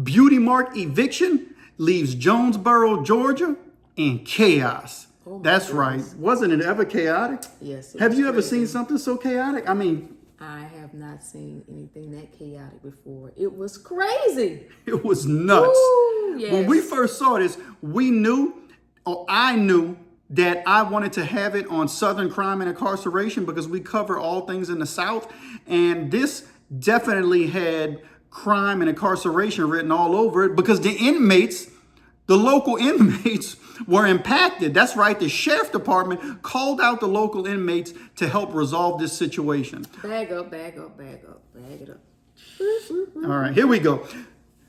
Beauty Mart eviction leaves Jonesboro, Georgia in chaos. Oh my That's goodness. right. Wasn't it ever chaotic? Yes. Have you ever seen something so chaotic? I mean, I have not seen anything that chaotic before. It was crazy. it was nuts. Ooh, yes. When we first saw this, we knew, or I knew, that I wanted to have it on Southern crime and incarceration because we cover all things in the South. And this definitely had crime and incarceration written all over it because the local inmates were impacted. That's right. The sheriff department called out the local inmates to help resolve this situation. Bag up, bag up, bag up, bag it up. All right, here we go.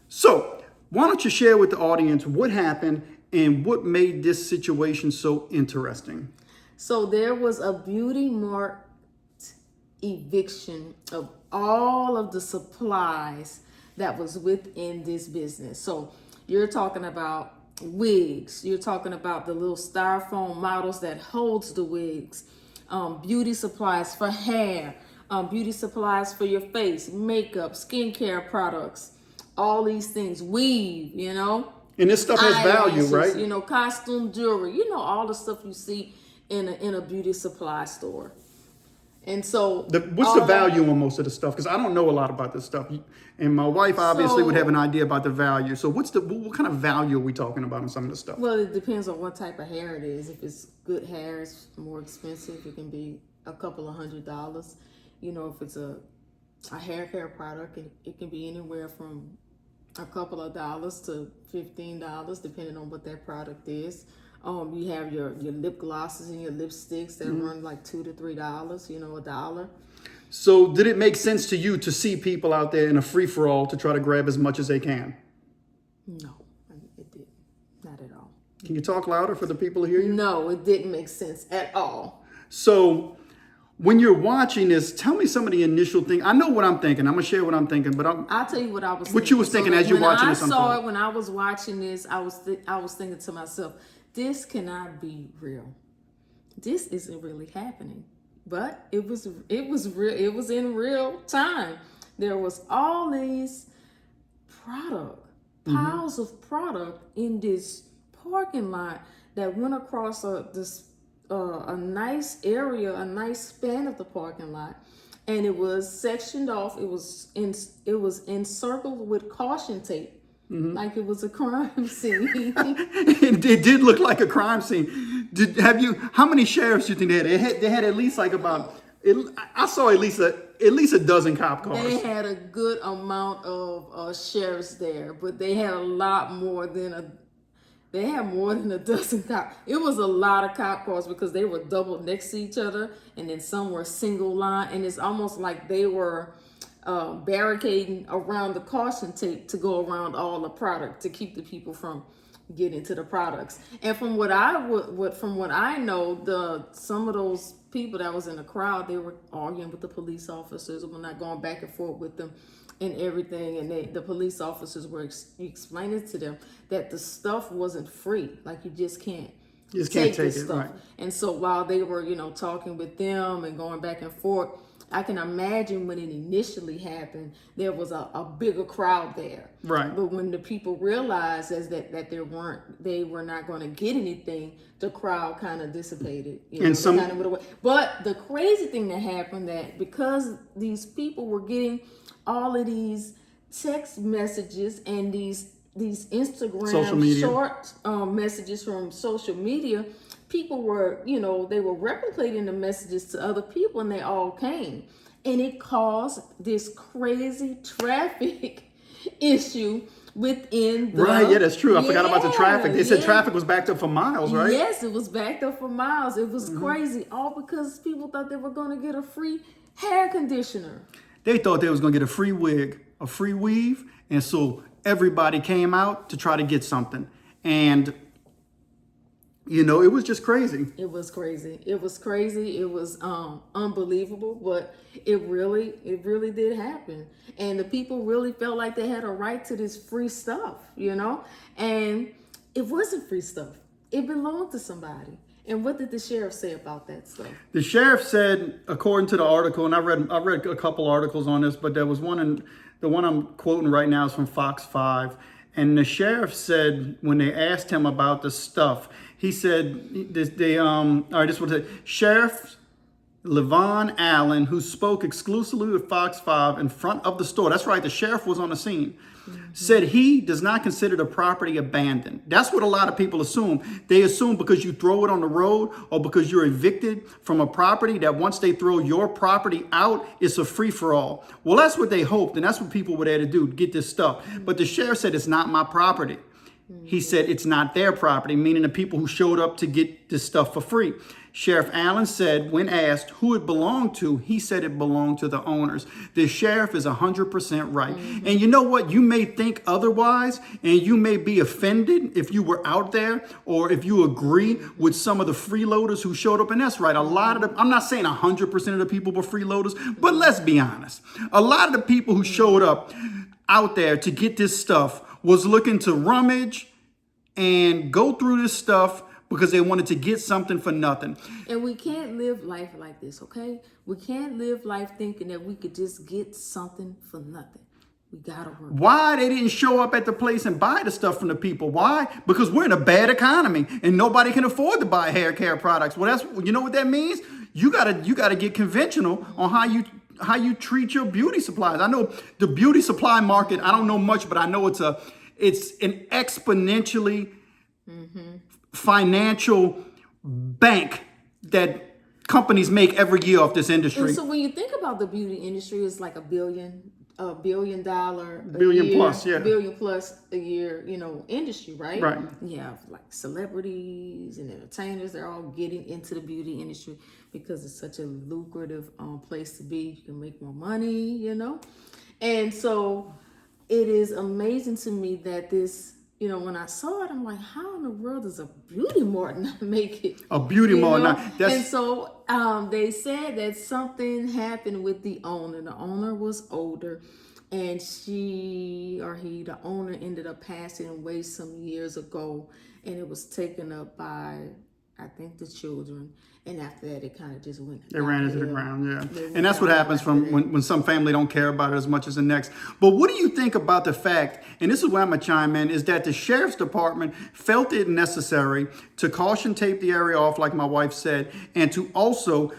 So why don't you share with the audience what happened and what made this situation so interesting? So there was a Beauty Mart eviction of all of the supplies that was within this business. So you're talking about wigs, you're talking about the little styrofoam models that holds the wigs, beauty supplies for hair, beauty supplies for your face, makeup, skincare products, all these things, weave, And this stuff has value, eyelashes, right? Costume jewelry, all the stuff you see in a beauty supply store. And so What's the value on most of the stuff? Because I don't know a lot about this stuff. And my wife obviously would have an idea about the value. So what kind of value are we talking about on some of the stuff? Well, it depends on what type of hair it is. If it's good hair, it's more expensive. It can be a couple of $100s. If it's a hair care product, it can be anywhere from a couple of dollars to $15, depending on what that product is. You have your lip glosses and your lipsticks that run like $2 to $3, $1. So did it make sense to you to see people out there in a free-for-all to try to grab as much as they can? No, it didn't. Not at all. Can you talk louder for the people to hear you? No, it didn't make sense at all. So when you're watching this, tell me some of the initial things. I know what I'm thinking. I'm going to share what I'm thinking, but I'll tell you what I was thinking. What you was thinking as you're watching this unfold. When I was watching this, I was thinking to myself, this cannot be real. This isn't really happening. But it was real. It was in real time. There was all these piles of product in this parking lot that went across a nice area, a nice span of the parking lot, and it was sectioned off. It was encircled with caution tape. Like it was a crime scene. It did look like a crime scene. How many sheriffs do you think they had? They had at least I saw at least a dozen cop cars. They had a good amount of sheriffs there, but they had a lot more than they had more than a dozen cops. It was a lot of cop cars because they were doubled next to each other, and then some were single line, and it's almost like they were barricading around the caution tape to go around all the product to keep the people from getting to the products. And from what I know, some of those people that was in the crowd, they were arguing with the police officers, were not going back and forth with them and everything. And the police officers were explaining to them that the stuff wasn't free. Like you just can't take this stuff. Right. And so while they were, talking with them and going back and forth, I can imagine when it initially happened, there was a bigger crowd there. Right. But when the people realized that they were not going to get anything, the crowd kind of dissipated. But the crazy thing that happened, that because these people were getting all of these text messages and these Instagram short messages from social media, people were, they were replicating the messages to other people, and they all came. And it caused this crazy traffic issue within the... Right, yeah, that's true. I forgot about the traffic. They said traffic was backed up for miles, right? Yes, it was backed up for miles. It was crazy. All because people thought they were going to get a free hair conditioner. They thought they was going to get a free wig, a free weave, and so everybody came out to try to get something. And it was just crazy. It was crazy. It was unbelievable, but it really did happen. And the people really felt like they had a right to this free stuff, and it wasn't free stuff. It belonged to somebody. And what did the sheriff say about that stuff? The sheriff said, according to the article, and I read a couple articles on this, but there was one The one I'm quoting right now is from Fox 5. And the sheriff said, when they asked him about the stuff, he said, all right, this was it. Sheriff Levon Allen, who spoke exclusively with Fox 5 in front of the store. That's right, the sheriff was on the scene. Said he does not consider the property abandoned. That's what a lot of people assume. They assume because you throw it on the road or because you're evicted from a property that once they throw your property out, it's a free-for-all. Well, that's what they hoped, and that's what people were there to do, get this stuff. But the sheriff said it's not my property. He said it's not their property, meaning the people who showed up to get this stuff for free. Sheriff Allen said when asked who it belonged to, he said it belonged to the owners. The sheriff is 100% right. And you know what? You may think otherwise, and you may be offended if you were out there or if you agree with some of the freeloaders who showed up. And that's right. A lot of them, I'm not saying 100% of the people were freeloaders, but let's be honest. A lot of the people who showed up out there to get this stuff was looking to rummage and go through this stuff because they wanted to get something for nothing. And we can't live life like this, okay? We can't live life thinking that we could just get something for nothing. We gotta work. Why they didn't show up at the place and buy the stuff from the people? Why? Because we're in a bad economy and nobody can afford to buy hair care products. Well, you know what that means? You gotta get conventional on how you treat your beauty supplies. I know the beauty supply market, I don't know much, but I know it's an exponentially financial bank that companies make every year off this industry. And so when you think about the beauty industry, it's like $1 billion plus a year, industry, right? Right. You have like celebrities and entertainers, they're all getting into the beauty industry because it's such a lucrative place to be. You can make more money, And so it is amazing to me that this, when I saw it, I'm like, how in the world does a beauty mart not make it? A beauty mart not. And so they said that something happened with the owner. The owner was older, and the owner ended up passing away some years ago, and it was taken up by, I think, the children. And after that, it kind of just went. It ran into the ground, yeah. And that's what happens from when some family don't care about it as much as the next. But what do you think about the fact, and this is where I'm going to chime in, is that the sheriff's department felt it necessary to caution tape the area off, like my wife said, and to also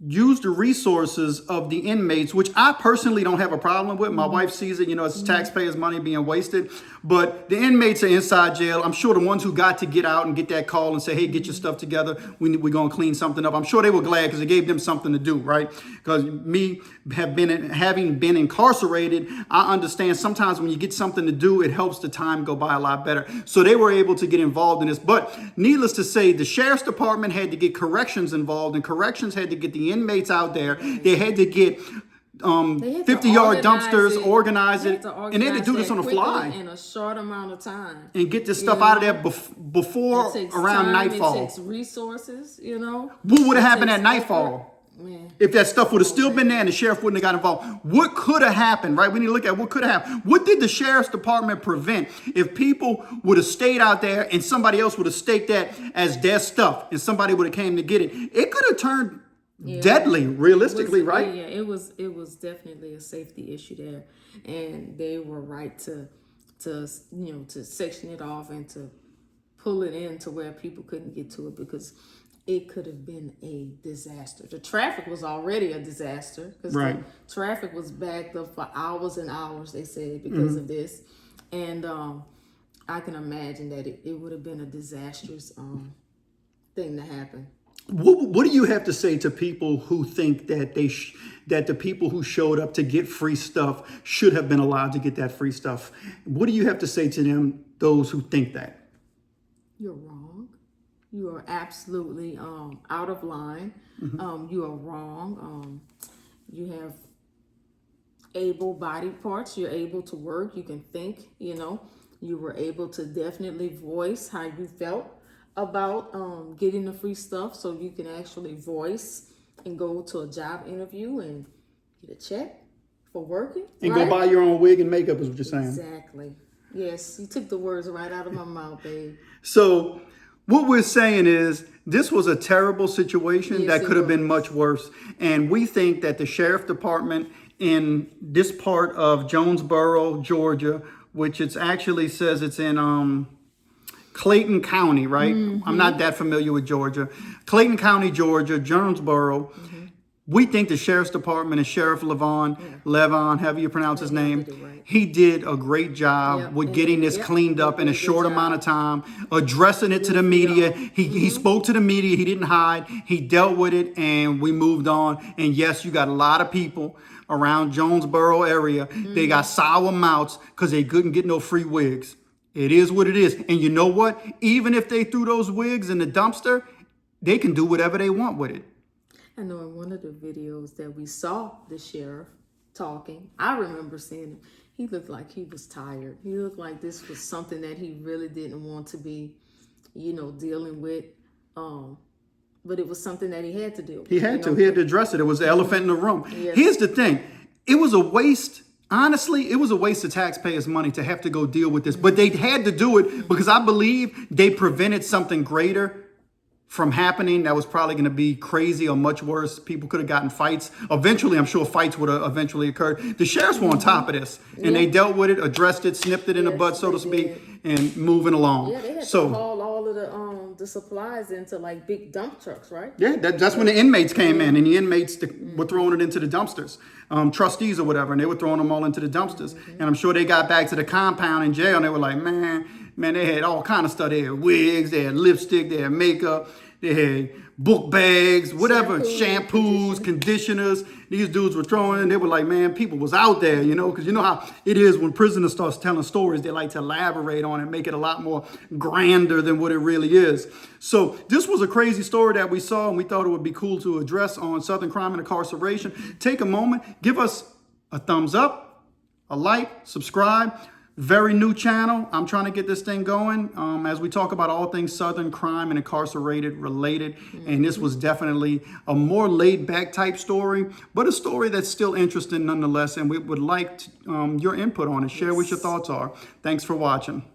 use the resources of the inmates, which I personally don't have a problem with. My wife sees it, it's taxpayers' money being wasted. But the inmates are inside jail. I'm sure the ones who got to get out and get that call and say, hey, get your stuff together. We're going to clean something up. I'm sure they were glad because it gave them something to do, right? Because me having been incarcerated, I understand sometimes when you get something to do, it helps the time go by a lot better. So they were able to get involved in this. But needless to say, the sheriff's department had to get corrections involved, and corrections had to get the inmates out there. They had to get 50-yard dumpsters, organize it, and they had to do this on the fly in a short amount of time and get this stuff out of there before around nightfall. It takes resources, What would have happened at nightfall? Man. If that stuff would have still been there and the sheriff wouldn't have got involved? What could have happened, right? We need to look at what could have happened. What did the sheriff's department prevent if people would have stayed out there and somebody else would have staked that as their stuff and somebody would have came to get it? It could have turned deadly, realistically, right? Yeah, it was definitely a safety issue there, and they were right to section it off and to pull it in to where people couldn't get to it, because it could have been a disaster. The traffic was already a disaster because the traffic was backed up for hours and hours, they said, because of this, and I can imagine that it would have been a disastrous thing to happen. What do you have to say to people who think that that the people who showed up to get free stuff should have been allowed to get that free stuff? What do you have to say to them, those who think that? You're wrong. You are absolutely out of line. You are wrong. You have able-bodied parts. You're able to work. You can think, You were able to definitely voice how you felt about getting the free stuff, so you can actually voice and go to a job interview and get a check for working. And go buy your own wig and makeup is what you're saying. Exactly. Yes, you took the words right out of my mouth, babe. So what we're saying is this was a terrible situation that could have been much worse. And we think that the sheriff department in this part of Jonesboro, Georgia, which it's actually says it's in Clayton County, right? I'm not that familiar with Georgia. Clayton County, Georgia, Jonesboro. We think the sheriff's department and Sheriff Levon, however you pronounce his name, he did a great job with getting this cleaned up in a short amount of time, addressing it to the media. He spoke to the media. He didn't hide. He dealt with it, and we moved on. And yes, you got a lot of people around Jonesboro area. They got sour mouths because they couldn't get no free wigs. It is what it is. And you know what? Even if they threw those wigs in the dumpster, they can do whatever they want with it. I know in one of the videos that we saw the sheriff talking, I remember seeing him. He looked like he was tired. He looked like this was something that he really didn't want to be, dealing with. But it was something that he had to deal with. He had to address it. It was the elephant in the room. Yes. Here's the thing. It was a waste. Honestly, it was a waste of taxpayers' money to have to go deal with this. But they had to do it because I believe they prevented something greater from happening that was probably going to be crazy or much worse. People could have gotten fights. Eventually, I'm sure fights would have eventually occurred. The sheriffs were on top of this, and they dealt with it, addressed it, snipped it in the bud, so to speak, and moving along. Yeah, they had to haul all of the supplies into like big dump trucks, right? Yeah, that's when the inmates came in, and the inmates were throwing it into the dumpsters. Trustees or whatever, and they were throwing them all into the dumpsters. And I'm sure they got back to the compound in jail, and they were like, man, they had all kind of stuff. They had wigs, they had lipstick, they had makeup, they had book bags, whatever, shampoos, conditioners. These dudes were throwing, and they were like, man, people was out there, because you know how it is when prisoners start telling stories, they like to elaborate on it, make it a lot more grander than what it really is. So this was a crazy story that we saw, and we thought it would be cool to address on Southern Crime and Incarceration. Take a moment, give us a thumbs up, a like, subscribe. Very new channel. I'm trying to get this thing going as we talk about all things Southern crime and incarcerated related. And this was definitely a more laid back type story, but a story that's still interesting nonetheless. And we would like your input on it. Share what your thoughts are. Thanks for watching.